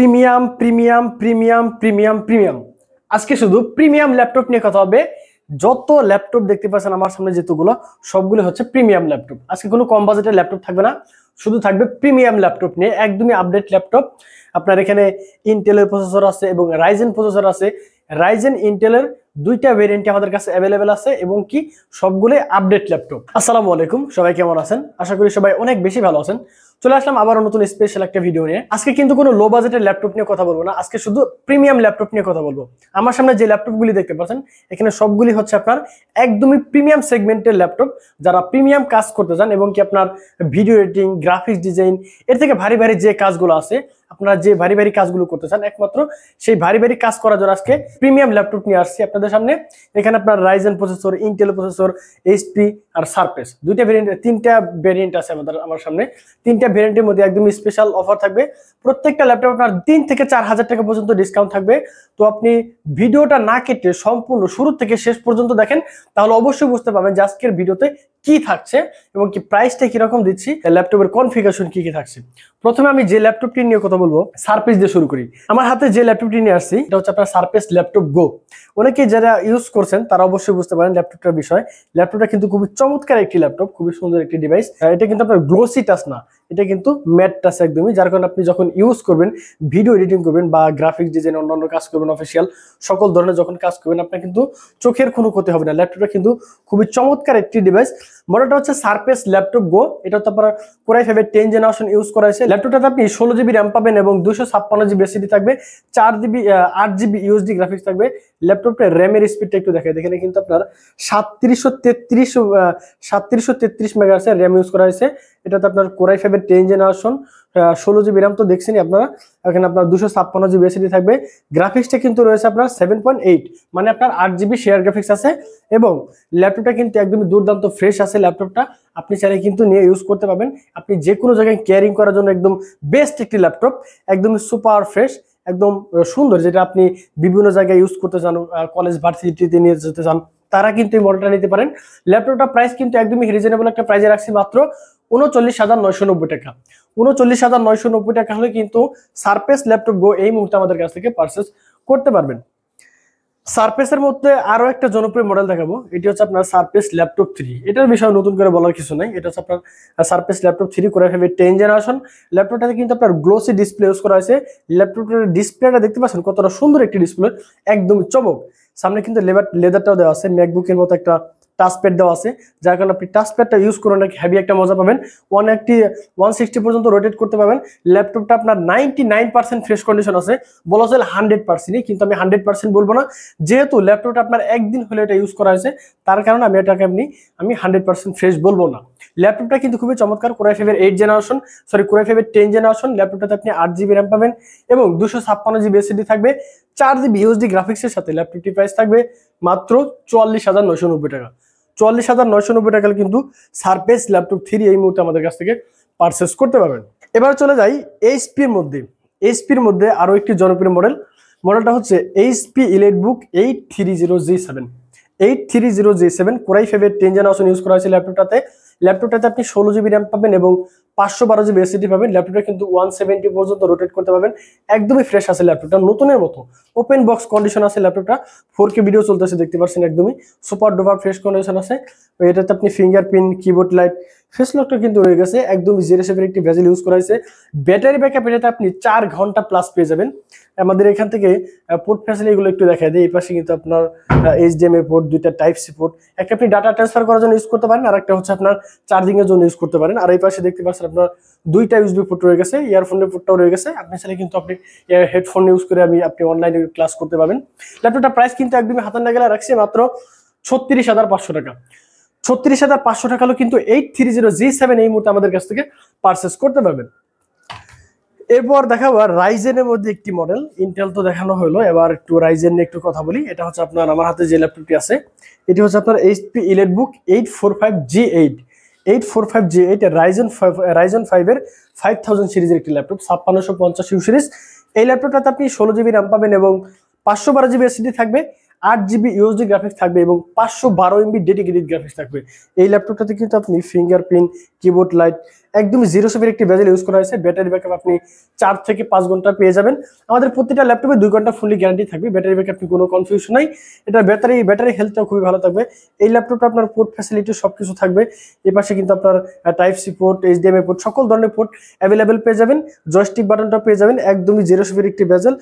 Premium premium premium premium premium আজকে শুধু premium laptop নিয়ে কথা হবে। যত ল্যাপটপ দেখতে পাচ্ছেন আমার সামনে যেগুলো সবগুলো হচ্ছে প্রিমিয়াম ল্যাপটপ। আজকে কোনো কম বাজেটের ল্যাপটপ থাকবে না, শুধু থাকবে প্রিমিয়াম ল্যাপটপ নিয়ে, একদমই আপডেট ল্যাপটপ। আপনার এখানে ইন্টেলের প্রসেসর আছে এবং রাইজেন প্রসেসর আছে। রাইজেন ইন্টেলের দুইটা ভেরিয়েন্ট আমাদের কাছে অ্যাভেলেবেল আছে এবং কি সবগুলো আপডেট ল্যাপটপ। আসসালামু আলাইকুম, সবাই কেমন আছেন? আশা করি সবাই অনেক বেশি ভালো আছেন। চলে আসলাম আবার নতুন স্পেশাল একটা ভিডিও নিয়ে। আজকে কিন্তু কোনো লো বাজেটের ল্যাপটপ নিয়ে কথা বলবো না, আজকে শুধু প্রিমিয়াম ল্যাপটপ নিয়ে কথা বলবো। আমার সামনে যে ল্যাপটপগুলি দেখতে পাচ্ছেন এখানে সবগুলি হচ্ছে আপনার একদমই প্রিমিয়াম সেগমেন্টের ল্যাপটপ। যারা প্রিমিয়াম কাজ করতে চান এবং কি আপনার ভিডিও এডিটিং, গ্রাফিক্স ডিজাইন, এর থেকে ভারী ভারী যে কাজগুলো আছে, আপনারা যে ভারী ভারী কাজগুলো করতে চান, একমাত্র সেই ভারী ভারী কাজ করার জন্য আজকে প্রিমিয়াম ল্যাপটপ নিয়ে আসছি আপনাদের সামনে। এখানে আপনার Ryzen processor, Intel processor, HP আর সারফেস, দুইটা ভেরিয়েন্ট, তিনটা ভেরিয়েন্ট আছে আমার সামনে। তিনটা ভেরিয়েন্টের মধ্যে একদম স্পেশাল অফার থাকবে। প্রত্যেকটা ল্যাপটপ আপনার 3 থেকে 4 হাজার টাকা পর্যন্ত ডিসকাউন্ট থাকবে। তো আপনি ভিডিওটা না কেটে সম্পূর্ণ শুরু থেকে শেষ পর্যন্ত দেখেন, তাহলে অবশ্যই বুঝতে পারবেন যে আজকের ভিডিওতে কি থাকছে এবং কি প্রাইসটা কিরকম দিচ্ছি, ল্যাপটপের কনফিগারেশন কি কি থাকছে। প্রথমে আমি যে ল্যাপটপটি নিয়ে কথা বলবো, সারফেস দিয়ে শুরু করি। আমার হাতে যে ল্যাপটপটি নিয়ে আসছি এটা হচ্ছে আপনার সারফেস ল্যাপটপ গো। অনেকে যারা ইউজ করছেন তারা অবশ্যই বুঝতে পারেন ল্যাপটপটার বিষয়। ল্যাপটপটা কিন্তু খুবই চমৎকার একটি ল্যাপটপ, খুবই সুন্দর একটি ডিভাইস। এটা কিন্তু আপনার গ্লোসি টাচ না, এটা কিন্তু ম্যাট টাচ একদমই, যার কারণে আপনি যখন ইউজ করবেন, ভিডিও এডিটিং করবেন বা গ্রাফিক্স ডিজাইন অন্যান্য কাজ করবেন, অফিসিয়াল সকল ধরনের যখন কাজ করবেন, আপনার কিন্তু চোখের কোনো ক্ষতি হবে না। ল্যাপটপটা কিন্তু খুবই চমৎকার একটি ডিভাইস। মডেলটা হচ্ছে সারফেস ল্যাপটপ গো। এটা তো আপনার কোরাই 5 10 জেনারেশন ইউজ করা হয়েছে। ল্যাপটপটাতে আপনি 16 জিবি র্যাম পাবেন এবং 256 জিবি এসএসডি থাকবে, 4 জিবি 8 জিবি ইউএসডি গ্রাফিক্স থাকবে। ল্যাপটপটা র্যামের স্পিডটা একটু দেখাই, দেখেন কিন্তু আপনার 3733 মেগাহার্টজের র্যাম ইউজ করা হয়েছে। এটাতে আপনার কোরাই 5 10 জেনারেশন, 16 জিবি র্যাম তো দেখছেনই আপনারা। এখানে আপনার 256 জিবি এসএসডি থাকবে। গ্রাফিক্সটা কিন্তু রয়েছে আপনার 7.8, মানে আপনার 8 জিবি শেয়ার গ্রাফিক্স আছে এবং ল্যাপটপটা কিন্তু একদমই দুর্দান্ত ফ্রেশ আছে। ল্যাপটপটা আপনি চাইলে কিন্তু নিয়ে ইউজ করতে পারবেন। আপনি যে কোনো জায়গায় ক্যারিং করার জন্য একদম বেস্ট একটি ল্যাপটপ, একদম সুপার ফ্রেশ, একদম সুন্দর। যেটা আপনি বিভিন্ন জায়গায় ইউজ করতে চান, কলেজ ভার্সিটিতে নিয়ে যেতে চান, তারা কিন্তু এই মডেলটা নিতে পারেন। ল্যাপটপটা প্রাইস কিন্তু একদমই রিজনেবল একটা প্রাইসে রাখছি, মাত্র 39,990 টাকা। 39,990 টাকা হলে কিন্তু সারফেস ল্যাপটপ গো এই মুহূর্তে আমাদের কাছ থেকে পারচেজ করতে পারবেন। সারফেসের মধ্যে আরো একটা জনপ্রিয় মডেল দেখাবো, এটি হচ্ছে আপনার সারফেস ল্যাপটপ 3। এটার বিষয়ে নতুন করে বলার কিছু নাই। এটা হচ্ছে আপনার সারফেস ল্যাপটপ 3 কোরাই 5 10 জেনারেশন। ল্যাপটপটাতে কিন্তু আপনার গ্লোসি ডিসপ্লে ইউজ করা হয়েছে। ল্যাপটপটার ডিসপ্লেটা দেখতে পাচ্ছেন কতটা সুন্দর একটি ডিসপ্লে, একদম চমক। সামনে কিন্তু লেদারটাও দেওয়া আছে, ম্যাকবুকের মতো একটা টাচপ্যাড দেওয়া আছে, যার কারণে আপনি টাচপ্যাডটা ইউজ করে অনেক হেভি একটা মজা পাবেন। 160 পর্যন্ত রোটেট করতে পারবেন। ল্যাপটপটা আপনার 99% ফ্রেশ কন্ডিশন আছে, বলা চলে 100%, কিন্তু আমি 100% বলবো না, যেহেতু ল্যাপটপটা আপনার একদিন হলে এটা ইউজ করা হয়েছে, তার কারণে আমি এটাকে আমি 100% ফ্রেশ বলবো না। ল্যাপটপটা কিন্তু খুবই চমৎকার, কোরাই 5 8 জেনারেশন, কোরাই 5 10 জেনারেশন। ল্যাপটপটাতে আপনি 8 জিবি র্যাম পাবেন এবং 256 জিবি এসএসডি থাকবে, 4 জিবি ইউএসডি গ্রাফিক্সের সাথে। ল্যাপটপটি প্রাইস থাকবে মাত্র 44,990 টাকা। 44,990 টাকা কিন্তু সারফেস ল্যাপটপ 3 এই মুহূর্তে আমাদের কাছ থেকে পারচেস করতে পারবেন। এবার চলে যাই এইচপির মধ্যে। এইচপির মধ্যে আরো একটি জনপ্রিয় মডেলটা হচ্ছে HP EliteBook 830G7। 830G7 core i 5 10 generation use করা হয়েছে ল্যাপটপটাতে আপনি 16 জিবি র্যাম পাবেন এবং 512 জিবি এসএসডি পাবেন। ল্যাপটপটা কিন্তু 170 পর্যন্ত রোটেট করতে পারবেন, একদমই ফ্রেশ আছে ল্যাপটপটা, নতুনের মতো। ওপেন বক্স কন্ডিশন আছে ল্যাপটপটা, 4K ভিডিও চলতেছে দেখতে পাচ্ছেন, একদমই সুপার ডুপার ফ্রেশ কন্ডিশন আছে। এটাতে আপনি ফিঙ্গারপ্রিন্ট, কিবোর্ড লাইট, ফেস লকটা কিন্তু রয়ে গেছে, একদম জিরো শেপের একটি ভেজেল ইউজ করা হয়েছে। ব্যাটারি ব্যাকআপ এটাতে আপনি 4 ঘন্টা প্লাস পেয়ে যাবেন। আমাদের এখান থেকে পোর্ট ফ্যাসিলিটি গুলো একটু দেখায় দেয়। এই পাশে কিন্তু আপনার এইচডিএমআই পোর্ট, দুইটা টাইপ সি পোর্ট, একটা আপনি ডাটা ট্রান্সফার করার জন্য ইউজ করতে পারেন, আর একটা হচ্ছে আপনার চার্জিং এর জন্য ইউজ করতে পারেন। আর এই পাশে দেখতে পাচ্ছেন আপনার দুইটা ইউএসবি পোর্ট রয়ে গেছে, ইয়ারফোনের পোর্টটাও রয়ে গেছে। আপনি চাইলে কিন্তু আপনি হেডফোন ইউজ করে আপনি অনলাইনে ক্লাস করতে পারবেন। ল্যাপটপটা প্রাইস কিন্তু একদমই হাতের নাগালে রাখছে, মাত্র 36,500 টাকা। 36,500 টাকা হলো কিন্তু 830G7 এই মুহূর্তে আমাদের কাছ থেকে পারচেস করতে পারবেন। এরপর দেখাবো রাইজেনের মধ্যে একটি মডেল। ইন্টেল তো দেখানো হলো, এবার একটু রাইজেন নিয়ে একটু কথা বলি। এটা হচ্ছে আপনার আমার হাতে যে ল্যাপটপটি আছে, এটি হচ্ছে আপনার HP EliteBook 845G8। 845G8 Ryzen 5 এর 5000 সিরিজের একটি ল্যাপটপ, 5650 সিরিজ। এই ল্যাপটপটাতে আপনি 16 জিবি র্যাম পাবেন এবং 512 জিবি এসএসডি থাকবে, 8 জিবি ইউএসডি গ্রাফিক্স থাকবে এবং 512 MB ডেডিকেটেড গ্রাফিক্স থাকবে। এই ল্যাপটপটাতে কিন্তু আপনি ফিঙ্গারপ্রিন্ট, কিবোর্ড লাইট, একদমই 0 একটি বেজেল ইউজ করা হয়েছে। ব্যাটারি ব্যাকআপ আপনি 4 থেকে 5 ঘন্টা পেয়ে যাবেন। আমাদের প্রতিটা ল্যাপটপে 2 ঘন্টা ফুললি গ্যারান্টি থাকবে। ব্যাটারি ব্যাকআপ আপনি কোনো কনফিউশন নাই। এটা ব্যাটারি হেলথটাও খুবই ভালো থাকবে। এই ল্যাপটপটা আপনার পোর্ট ফ্যাসিলিটি সবকিছু থাকবে। এই পাশে কিন্তু আপনার type C port, HDMI port, সকল ধরনের পোর্ট অ্যাভেলেবেল পেয়ে যাবেন। জয়স্টিক বাটনটা পেয়ে যাবেন। একদমই 0 একটি বেজেল।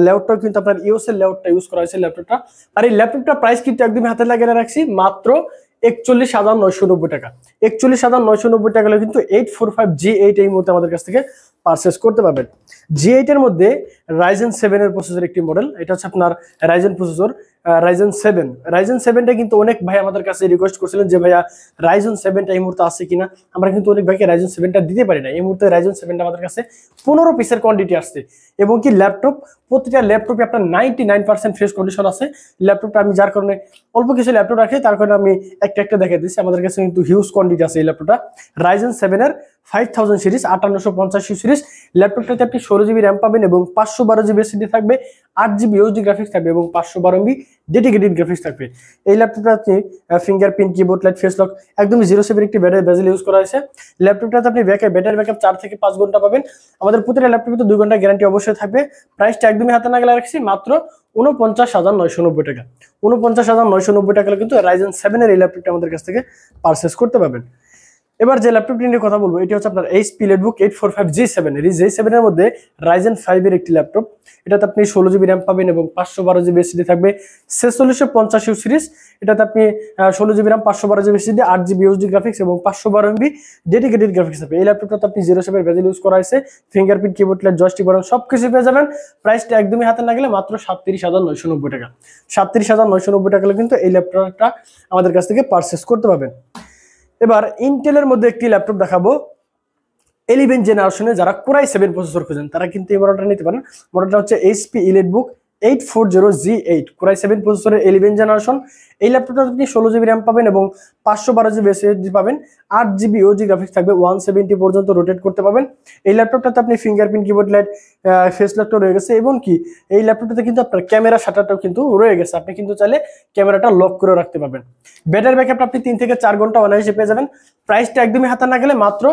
লেআউটটাও কিন্তু আপনার ইওএস এর লেআউটটা ইউজ করা হয়েছে ল্যাপটপটা। আর এই ল্যাপটপটা প্রাইস কিন্তু একদমই হাতে লাগিয়ে রাখছি মাত্র 41,990 টাকা। 41,990 টাকা হলে কিন্তু 845G8 এই মুহূর্তে আমাদের কাছ থেকে পারচেস করতে পারবেন। G8 এর মধ্যে Ryzen 7 এর প্রসেসর একটি মডেল। এটা হচ্ছে আপনার Ryzen প্রসেসর, Ryzen 7। Ryzen 7টা কিন্তু অনেক ভাই আমাদের কাছে রিকোয়েস্ট করছিলেন যে ভাইয়া Ryzen 7টা এই মুহূর্তে আছে কিনা। আমরা কিন্তু অনেক ভাইকে Ryzen 7টা দিতে পারি না। এই মুহূর্তে Ryzen 7টা আমাদের কাছে 15 পিসের কোয়ান্টিটি আসছে এবং কি প্রতিটা ল্যাপটপে আপনার 99% ফ্রেশ কন্ডিশন আছে। ল্যাপটপটা আমি যার কারণে অল্প কিছু ল্যাপটপ রাখি, তার কারণে আমি একটা দেখাই দিচ্ছি। আমাদের কাছে কিন্তু হিউজ কোয়ান্টিটি আছে এই ল্যাপটপটা। Ryzen 7 এর 5000 সিরিজ, 5885 সিরিজ। ল্যাপটপটাতে আপনি 16GB র্যাম পাবেন এবং 512GB এসএসডি থাকবে, 8GB ইউএসডি গ্রাফিক্স থাকবে এবং 512MB ডেডিকেটেড গ্রাফিক্স থাকবে। এই ল্যাপটপটা আপনি fingerprint, keyboard light, face lock, একদমই 0 একটি ব্যাটারি বেজেল ইউজ করা হয়েছে। ল্যাপটপটাতে আপনি ব্যাটারি ব্যাকআপ 4 থেকে 5 ঘন্টা পাবেন। আমাদের প্রতিটা ল্যাপটপে তো 2 ঘন্টা গ্যারান্টি অবশ্যই থাকবে। প্রাইসটা একদমই হাতে নাগালে রাখছি মাত্র 49,990 টাকা। 49,990 টাকা কিন্তু Ryzen 7 এর এই ল্যাপটপটা আমাদের কাছ থেকে পারচেস করতে পারবেন। এবার যে ল্যাপটপটি নিয়ে কথা বলবো এটি হচ্ছে আপনার HP Leadbook 845G7 এর। এই G7 এর মধ্যে Ryzen 5 এর একটি ল্যাপটপ। এটাতে আপনি 16GB র্যাম পাবেন এবং 512GB এসএসডি থাকবে। 4650 সিরিজ। এটাতে আপনি 16GB RAM, 512GB SSD, 8GB USD graphics এবং 512MB ডেডিকেটেড গ্রাফিক্স থাকবে। এই ল্যাপটপটাতে আপনি 0 বেজেল ইউজ করা হয়েছে। Fingerprint, keyboard light, joystick button সবকিছু পেয়ে যাবেন। প্রাইসটা একদমই হাতে না গেলে মাত্র 37,990 টাকা। 37,990 টাকা হলে কিন্তু এই ল্যাপটপটা আমাদের কাছ থেকে পারচেস করতে পারবেন। এবার ইন্টেলের মধ্যে একটি ল্যাপটপ দেখাবো 11 জেনারেশনে। যারা কোরাই 7 প্রসেসর খুঁজেন তারা কিন্তু এই মডেলটা নিতে পারেন। মডেলটা হচ্ছে HP Elitebook 840G8 কোরাই 7 প্রসেসরের 11 জেনারেশন। এই ল্যাপটপটা আপনি 16GB র্যাম পাবেন এবং 512GB এসএসডি পাবেন, 8GB ইউএসডি গ্রাফিক্স থাকবে, 170 পর্যন্ত রোটেট করতে পারবেন। এই ল্যাপটপটাতে আপনি ফিঙ্গারপ্রিন্ট, কিবোর্ড লাইট, ফেস লকটাও রয়ে গেছে এবং কি এই ল্যাপটপটাতে কিন্তু আপনার ক্যামেরা শাটারটাও কিন্তু রয়ে গেছে। আপনি কিন্তু চাইলে ক্যামেরাটা লক করে রাখতে পারবেন। ব্যাটারি ব্যাকআপটা আপনি 3 থেকে 4 ঘন্টা অনায়াসে পেয়ে যাবেন। প্রাইসটা একদমই হাতে না গেলে মাত্র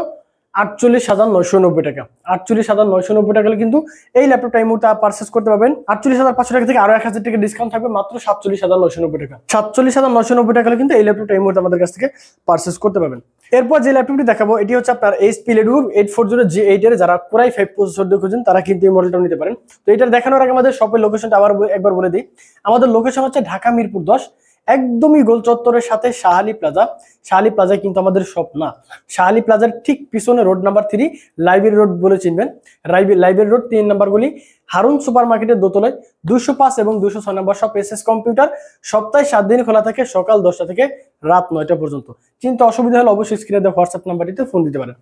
48,990 টাকা। 48,990 টাকা কিন্তু এই ল্যাপটপটা এই মুহূর্তে পারচেস করতে পারবেন। 48,500 টাকা থেকে আরো 1000 টাকা ডিসকাউন্ট থাকবে, মাত্র 47,990 টাকা। 47,990 টাকা কিন্তু এই ল্যাপটপটা এই মুহূর্তে আমাদের কাছ থেকে পারচেস করতে পারবেন। এরপর যে ল্যাপটপটি দেখাবো এটি হচ্ছে আপনার HP Leadbook 840G8 এর। যারা কোরাই 5 প্রসেসর দিয়ে খুঁজেন তারা কিন্তু এই মডেলটা নিতে পারেন। তো এটা দেখানোর আগে আমাদের শপের লোকেশনটা একবার বলে দিই। আমাদের লোকেশন হচ্ছে ঢাকা মিরপুর 10, একদমই গোল চত্বরের সাথে শাহালি প্লাজা। শাহালি প্লাজায় কিন্তু আমাদের শপ না, শাহালি প্লাজার ঠিক পিছনে রোড নাম্বার 3 লাইব্রেরি রোড বলে চিনবেন। লাইব্রেরি রোড 3 নাম্বার গলি, হারুন সুপার মার্কেটের দোতলায় 205 এবং 206 নম্বর শপ SS কম্পিউটার। সপ্তাহে 7 দিন খোলা থাকে, সকাল 10টা থেকে রাত 9টা পর্যন্ত। চিন্তা অসুবিধা হলে অবশ্যই স্ক্রিনে দেওয়া হোয়াটসঅ্যাপ নাম্বারটিতে ফোন দিতে পারেন।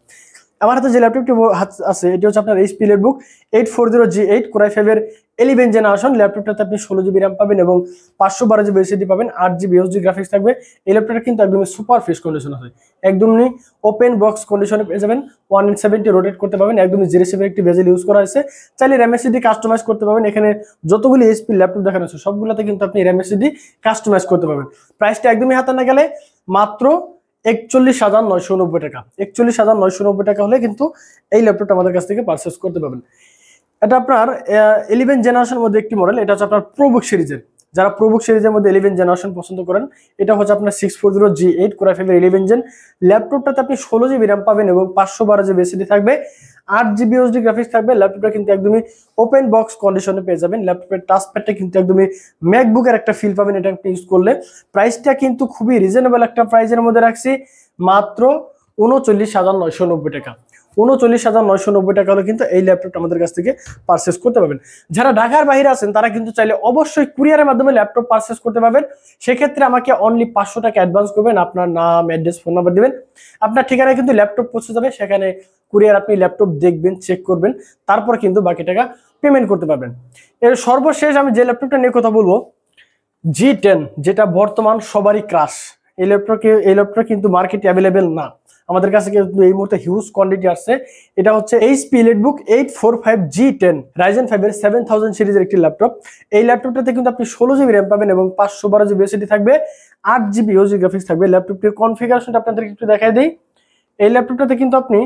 আমার হাতে যে ল্যাপটপটি আছে এটি হচ্ছে আপনার HP Leadbook 840G8 কোরাই 5 এর 11 জেনারেশন। ল্যাপটপটাতে আপনি 16GB র্যাম পাবেন এবং 512GB এসএসডি পাবেন, 8GB ইউএসডি গ্রাফিক্স থাকবে। এই ল্যাপটপটা কিন্তু একদমই সুপার ফ্রেশ কন্ডিশন আছে, একদমই ওপেন বক্স কন্ডিশনে পেয়ে যাবেন। 170 রোটেট করতে পারবেন, একদমই 0 একটি বেজেল ইউজ করা হয়েছে। চাইলে র্যাম এসএসডি কাস্টমাইজ করতে পারবেন। এখানে যতগুলি HP ল্যাপটপ দেখানো হচ্ছে সবগুলোতে কিন্তু আপনি র্যাম এসএসডি কাস্টমাইজ করতে পারবেন। প্রাইসটা একদমই হাতে না গেলে মাত্র 41,990 টাকা। 41,990 টাকা হলে কিন্তু এই ল্যাপটপটা আমাদের কাছ থেকে পারচেস করতে পারবেন। এটা আপনার 11 জেনারেশনের মধ্যে একটি মডেল। এটা হচ্ছে আপনার প্রোবুক সিরিজের। যারা প্রোবুক সিরিজের মধ্যে 11 জেনারেশন পছন্দ করেন, এটা হচ্ছে আপনার 640G8 কোরাই 5 এর 11 জেন। ল্যাপটপটাতে আপনি 16GB র্যাম পাবেন এবং 512GB এসএসডি থাকবে, 8GB ইউএসডি গ্রাফিক্স থাকবে। ল্যাপটপটা কিন্তু একদমই ওপেন বক্স কন্ডিশনে পেয়ে যাবেন। ল্যাপটপের টাচপ্যাডটা কিন্তু একদমই ম্যাকবুকের একটা ফিল পাবেন এটা আপনি ইউজ করলে। প্রাইসটা কিন্তু খুবই রিজনেবল একটা প্রাইসের মধ্যে রাখছি, মাত্র 39,990 টাকা। 39,990 টাকা হলে কিন্তু এই ল্যাপটপটা আমাদের কাছ থেকে পারচেস করতে পারবেন। যারা ঢাকার বাইরে আছেন তারা কিন্তু চাইলে অবশ্যই কুরিয়ারের মাধ্যমে ল্যাপটপ পারচেস করতে পারবেন। সেক্ষেত্রে আমাকে অনলি 500 টাকা অ্যাডভান্স করবেন, আপনার নাম, অ্যাড্রেস, ফোন নাম্বার দিবেন। আপনার ঠিকানায় কিন্তু ল্যাপটপ পৌঁছে যাবে। সেখানে কুরিয়ার আপনি ল্যাপটপ দেখবেন, চেক করবেন, তারপর কিন্তু বাকি টাকা পেমেন্ট করতে পারবেন। এর সর্বশেষ আমি যে ল্যাপটপটা নিয়ে কথা বলবো G10, যেটা বর্তমান সবারই ক্রাশ। এই ল্যাপটপটা কিন্তু মার্কেটে অ্যাভেলেবেল না, আমাদের কাছে কিন্তু এই মুহূর্তে হিউজ কোয়ান্টিটি আসছে। এটা হচ্ছে HP Leadbook 845G10 Ryzen 5 এর 7000 সিরিজের একটি ল্যাপটপ। এই ল্যাপটপটাতে কিন্তু আপনি 16GB র্যাম পাবেন এবং 512GB এসএসডি থাকবে, 8GB ইউএসডি গ্রাফিক্স থাকবে। ল্যাপটপটির কনফিগারেশনটা আপনাদেরকে একটু দেখাই দেই। এই ল্যাপটপটাতে কিন্তু আপনি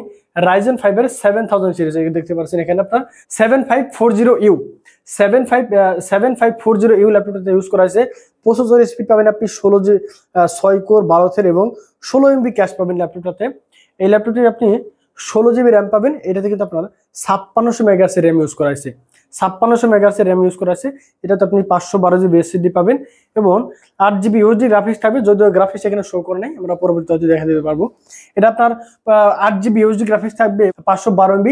Ryzen 5 এর 7000 সিরিজ দেখতে পাচ্ছেন এখানে আপনার 7540U 7540U ল্যাপটপটাতে ইউজ করা হয়েছে। প্রসেসর স্পিড পাবেন আপনি 6 কোর 12 থ্রেড এবং 16 MB ক্যাশ পাবেন ল্যাপটপটাতে। এই ল্যাপটপটি আপনি 16 GB র্যাম পাবেন। এটাতে কিন্তু আপনার 5600 মেগাহার্টজ র্যাম ইউজ করা হয়েছে, 5600 মেগাহার্টজ র্যাম ইউজ করা আছে। এটাতে আপনি 512 GB SSD পাবেন এবং 8 GB USD গ্রাফিক্স থাকবে, যদিও গ্রাফিক্স এখানে শো করে নাই, আমরা পরবর্তীতে দেখা দিতে পারবো। এটা আপনার 8 GB USD গ্রাফিক্স থাকবে, 512 MB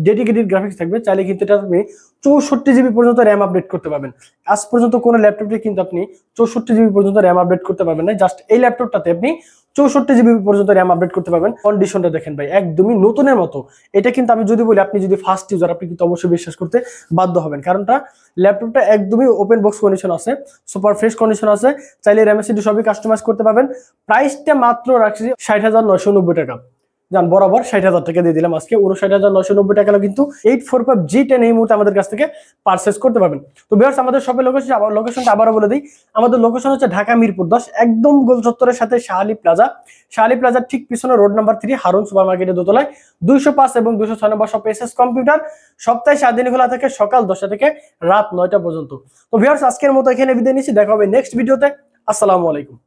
ডেডিকেটেড গ্রাফিক্স থাকবে। চাইলে কিন্তু এটা আপনি 64 GB পর্যন্ত র্যাম আপডেট করতে পারবেন। আজ পর্যন্ত কোনো ল্যাপটপে কিন্তু আপনি 64 GB পর্যন্ত র্যাম আপডেট করতে পারবেন না, জাস্ট এই ল্যাপটপটাতে আপনি 64 GB পর্যন্ত র্যাম আপডেট করতে পারবেন। কন্ডিশনটা দেখেন ভাই, একদমই নতুনের মতো। এটা কিন্তু আমি যদি বলি, আপনি যদি ফার্স্ট ইউজার, আপনি কিন্তু অবশ্যই বিশ্বাস করতে বাধ্য হবেন, কারণটা ল্যাপটপটা একদমই ওপেন বক্স কন্ডিশন আছে, সুপার ফ্রেশ কন্ডিশন আছে। চাইলে র্যাম এসএসডি সবই কাস্টমাইজ করতে পারবেন। প্রাইসটা মাত্র রাখছি 60,990 টাকা। যান বরাবর 60,000 টাকা দিয়ে দিলাম আজকে। 59,990 টাকা কিন্তু 845 G10 এই মুহূর্তে আমাদের কাছ থেকে পারচেজ করতে পারবেন। তো ভিউয়ার্স, আমাদের শপের লোকেশনটা আবারও বলে দিই। আমাদের লোকেশন হচ্ছে ঢাকা মিরপুর 10, একদম গোল চত্বরের সাথে শাহালি প্লাজা। শাহালি প্লাজার ঠিক পিছনে রোড নাম্বার 3 হারুন সুপার মার্কেটের দোতলায় 205 এবং 206 নম্বর শপ এসএস কম্পিউটার। সপ্তাহে 7 দিন খোলা থাকে, সকাল 10টা থেকে রাত 9টা পর্যন্ত। তো ভিউয়ার্স, আজকের মতো এখানে বিদায় নিচ্ছি, দেখা হবে নেক্সট ভিডিওতে। আসসালামু আলাইকুম।